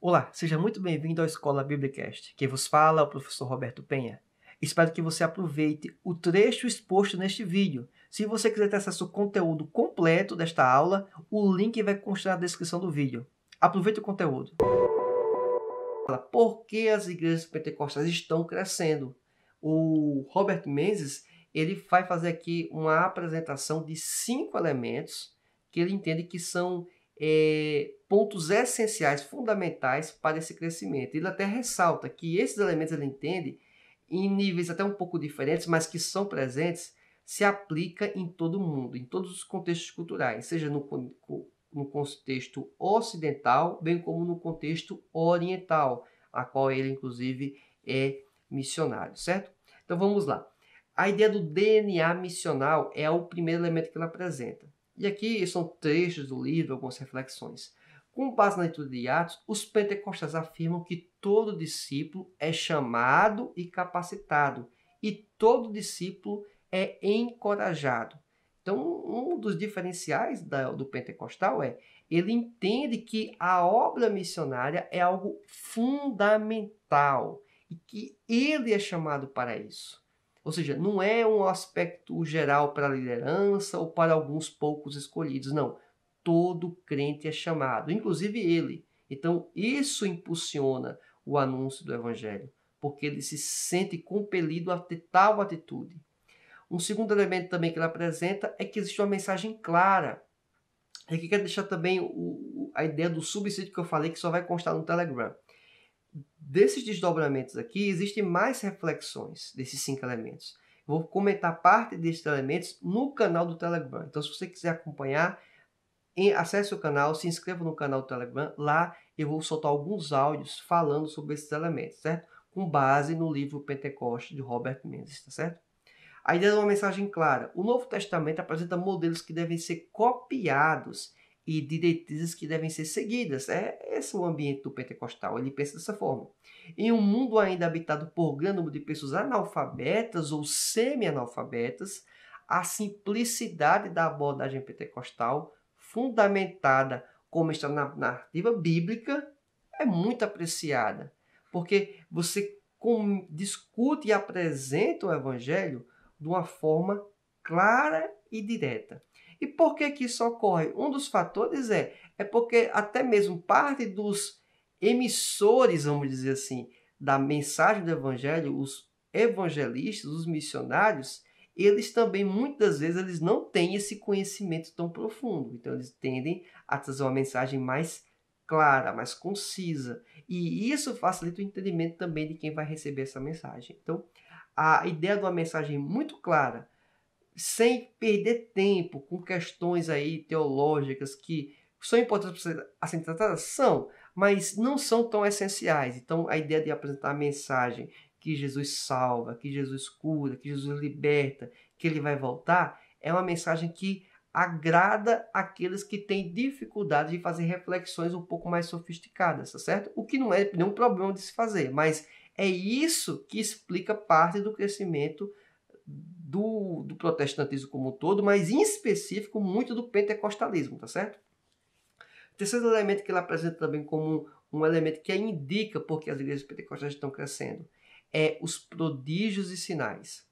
Olá, seja muito bem-vindo à Escola Biblicast. Quem vos fala é o professor Roberto Penha. Espero que você aproveite o trecho exposto neste vídeo. Se você quiser ter acesso ao conteúdo completo desta aula, o link vai constar na descrição do vídeo. Aproveite o conteúdo. Por que as igrejas pentecostais estão crescendo? O Robert Menzies ele vai fazer aqui uma apresentação de 5 elementos que ele entende que são pontos essenciais, fundamentais para esse crescimento. Ele até ressalta que esses elementos ele entende em níveis até um pouco diferentes, mas que são presentes, se aplica em todo o mundo, em todos os contextos culturais, seja no contexto ocidental, bem como no contexto oriental, a qual ele, inclusive, é missionário, certo? Então, vamos lá. A ideia do DNA missional é o primeiro elemento que ele apresenta. E aqui são trechos do livro, algumas reflexões. Com base na leitura de Atos, os pentecostais afirmam que todo discípulo é chamado e capacitado, e todo discípulo é encorajado. Então, um dos diferenciais do pentecostal ele entende que a obra missionária é algo fundamental e que ele é chamado para isso. Ou seja, não é um aspecto geral para a liderança ou para alguns poucos escolhidos, não. Todo crente é chamado, inclusive ele. Então, isso impulsiona o anúncio do evangelho, porque ele se sente compelido a ter tal atitude. Um segundo elemento também que ele apresenta é que existe uma mensagem clara. E aqui quero deixar também a ideia do subsídio que eu falei, que só vai constar no Telegram. Desses desdobramentos aqui, existem mais reflexões desses 5 elementos. Eu vou comentar parte desses elementos no canal do Telegram. Então, se você quiser acompanhar, acesse o canal, se inscreva no canal do Telegram. Lá eu vou soltar alguns áudios falando sobre esses elementos, certo? Com base no livro Pentecoste de Robert Menzies, tá certo? A ideia de uma mensagem clara. O Novo Testamento apresenta modelos que devem ser copiados e diretrizes que devem ser seguidas. Esse é o ambiente do pentecostal, ele pensa dessa forma. Em um mundo ainda habitado por grande número de pessoas analfabetas ou semi-analfabetas, a simplicidade da abordagem pentecostal, fundamentada como está na narrativa bíblica, é muito apreciada. Porque você discute e apresenta o evangelho de uma forma clara e direta. E por que isso ocorre? Um dos fatores é porque até mesmo parte dos emissores, vamos dizer assim, da mensagem do evangelho, os evangelistas, os missionários, eles também, muitas vezes, eles não têm esse conhecimento tão profundo. Então, eles tendem a trazer uma mensagem mais clara, mais concisa. E isso facilita o entendimento também de quem vai receber essa mensagem. Então, a ideia de uma mensagem muito clara, sem perder tempo com questões aí teológicas que são importantes para serem tratadas, são, mas não são tão essenciais. Então, a ideia de apresentar a mensagem que Jesus salva, que Jesus cura, que Jesus liberta, que ele vai voltar, é uma mensagem que agrada aqueles que têm dificuldade de fazer reflexões um pouco mais sofisticadas, tá certo? O que não é nenhum problema de se fazer, mas é isso que explica parte do crescimento do protestantismo como um todo, mas em específico muito do pentecostalismo, tá certo? O terceiro elemento que ele apresenta também como um elemento que indica porque as igrejas pentecostais estão crescendo é os prodígios e sinais.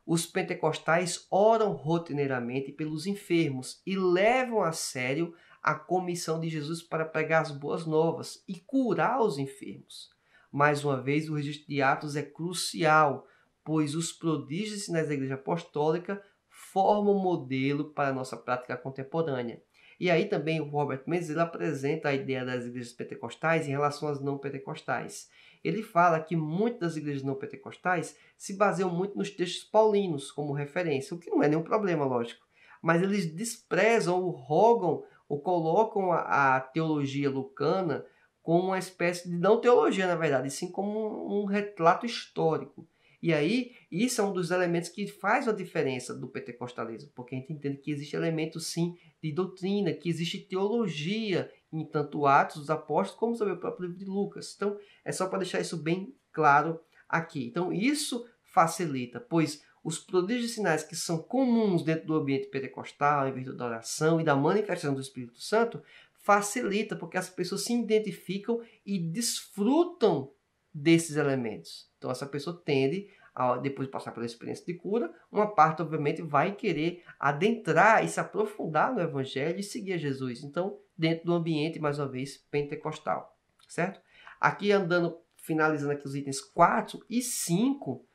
Os pentecostais oram rotineiramente pelos enfermos e levam a sério a comissão de Jesus para pregar as boas novas e curar os enfermos. Mais uma vez, o registro de Atos é crucial, pois os prodígios e sinais da Igreja Apostólica formam modelo para a nossa prática contemporânea. E aí também o Robert Menzies ele apresenta a ideia das igrejas pentecostais em relação às não pentecostais. Ele fala que muitas das igrejas não pentecostais se baseiam muito nos textos paulinos como referência, o que não é nenhum problema, lógico. Mas eles desprezam ou rogam ou colocam a teologia lucana como uma espécie de não teologia, na verdade, sim como um relato histórico. E aí, isso é um dos elementos que faz a diferença do pentecostalismo, porque a gente entende que existe elemento, sim, de doutrina, que existe teologia em tanto Atos dos Apóstolos como também o próprio livro de Lucas. Então, é só para deixar isso bem claro aqui. Então, isso facilita, pois os prodígios e sinais que são comuns dentro do ambiente pentecostal, em virtude da oração e da manifestação do Espírito Santo, facilita, porque as pessoas se identificam e desfrutam desses elementos. Então essa pessoa tende, depois de passar pela experiência de cura, uma parte obviamente vai querer adentrar e se aprofundar no Evangelho e seguir a Jesus. Então, dentro do ambiente, mais uma vez, pentecostal, certo? Aqui andando, finalizando aqui os itens 4 e 5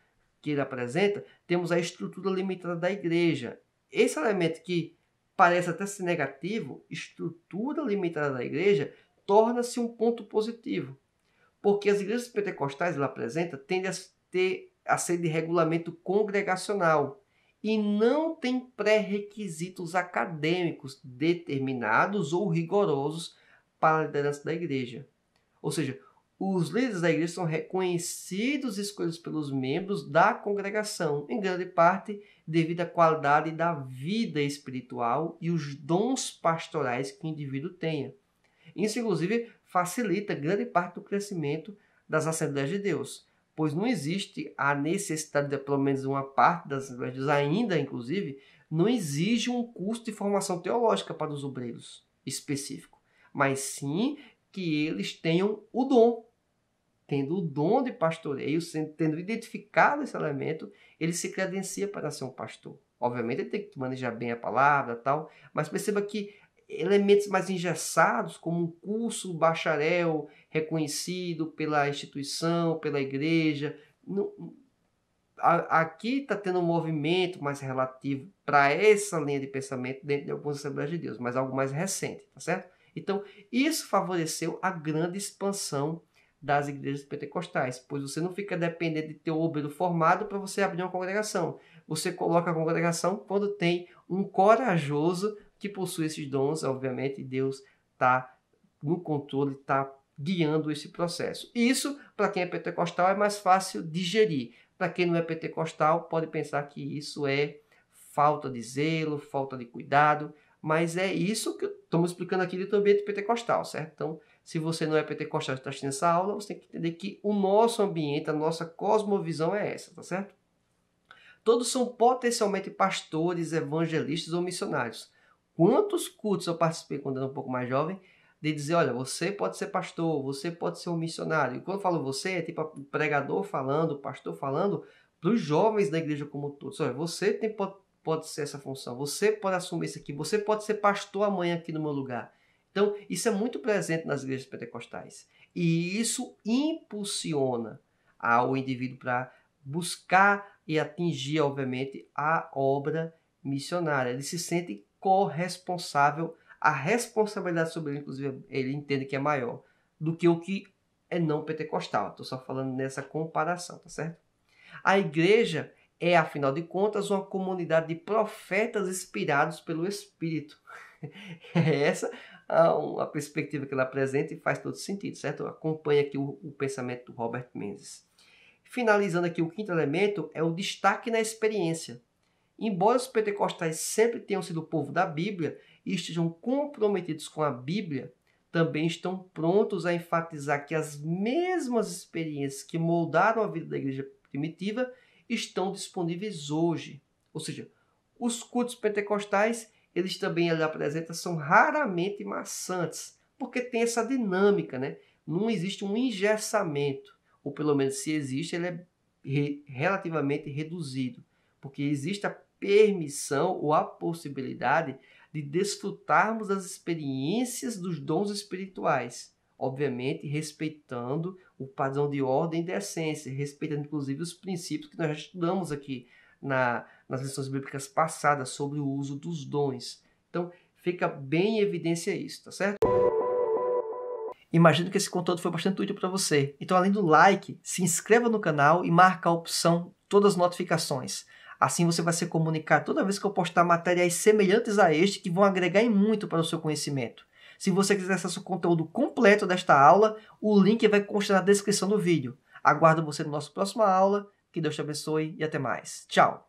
que ele apresenta, temos a estrutura limitada da igreja. Esse elemento que parece até ser negativo, estrutura limitada da igreja, torna-se um ponto positivo. Porque as igrejas pentecostais, ele apresenta, tendem a ser de regulamento congregacional e não tem pré-requisitos acadêmicos determinados ou rigorosos para a liderança da igreja. Ou seja, os líderes da igreja são reconhecidos e escolhidos pelos membros da congregação, em grande parte devido à qualidade da vida espiritual e os dons pastorais que o indivíduo tenha. Isso, inclusive, facilita grande parte do crescimento das Assembleias de Deus, pois não existe a necessidade de, pelo menos uma parte das Assembleias de Deus, ainda, inclusive, não exige um curso de formação teológica para os obreiros específico, mas sim que eles tenham o dom. Tendo o dom de pastoreio, tendo identificado esse elemento, ele se credencia para ser um pastor. Obviamente, ele tem que manejar bem a palavra e tal, mas perceba que elementos mais engessados, como um curso bacharel reconhecido pela instituição, pela igreja, aqui está tendo um movimento mais relativo para essa linha de pensamento dentro de algumas Assembleias de Deus, mas algo mais recente, tá certo? Então, isso favoreceu a grande expansão das igrejas pentecostais, pois você não fica dependendo de ter o obreiro formado para você abrir uma congregação. Você coloca a congregação quando tem um corajoso que possui esses dons, obviamente, e Deus está no controle, está guiando esse processo. Isso, para quem é pentecostal, é mais fácil digerir. Para quem não é pentecostal, pode pensar que isso é falta de zelo, falta de cuidado, mas é isso que estamos explicando aqui do ambiente pentecostal, certo? Então, se você não é pentecostal e está assistindo essa aula, você tem que entender que o nosso ambiente, a nossa cosmovisão é essa, tá certo? Todos são potencialmente pastores, evangelistas ou missionários. Quantos cultos eu participei quando era um pouco mais jovem, de dizer, olha, você pode ser pastor, você pode ser um missionário. E quando eu falo você, é tipo o pregador falando, o pastor falando para os jovens da igreja como todos. Olha, você pode ser essa função, você pode assumir isso aqui, você pode ser pastor amanhã aqui no meu lugar. Então, isso é muito presente nas igrejas pentecostais. E isso impulsiona o indivíduo para buscar e atingir, obviamente, a obra missionária. Ele se sente corresponsável, a responsabilidade sobre ele, inclusive, ele entende que é maior do que o que é não pentecostal. Estou só falando nessa comparação, tá certo? A igreja é, afinal de contas, uma comunidade de profetas inspirados pelo Espírito. É essa a perspectiva que ela apresenta e faz todo sentido, certo? Acompanha aqui o pensamento do Robert Menzies. Finalizando aqui, o quinto elemento é o destaque na experiência. Embora os pentecostais sempre tenham sido o povo da Bíblia e estejam comprometidos com a Bíblia, também estão prontos a enfatizar que as mesmas experiências que moldaram a vida da igreja primitiva estão disponíveis hoje. Ou seja, os cultos pentecostais, eles também ali apresentam, são raramente maçantes, porque tem essa dinâmica, né? Não existe um engessamento, ou pelo menos se existe, ele é relativamente reduzido, porque existe a permissão ou a possibilidade de desfrutarmos das experiências dos dons espirituais, obviamente respeitando o padrão de ordem e de essência, respeitando inclusive os princípios que nós já estudamos aqui nas lições bíblicas passadas sobre o uso dos dons. Então, fica bem em evidência isso, tá certo? Imagino que esse conteúdo foi bastante útil para você. Então, além do like, se inscreva no canal e marque a opção todas as notificações. Assim você vai ser comunicado toda vez que eu postar materiais semelhantes a este que vão agregar em muito para o seu conhecimento. Se você quiser acessar o conteúdo completo desta aula, o link vai constar na descrição do vídeo. Aguardo você na nossa próxima aula. Que Deus te abençoe e até mais. Tchau!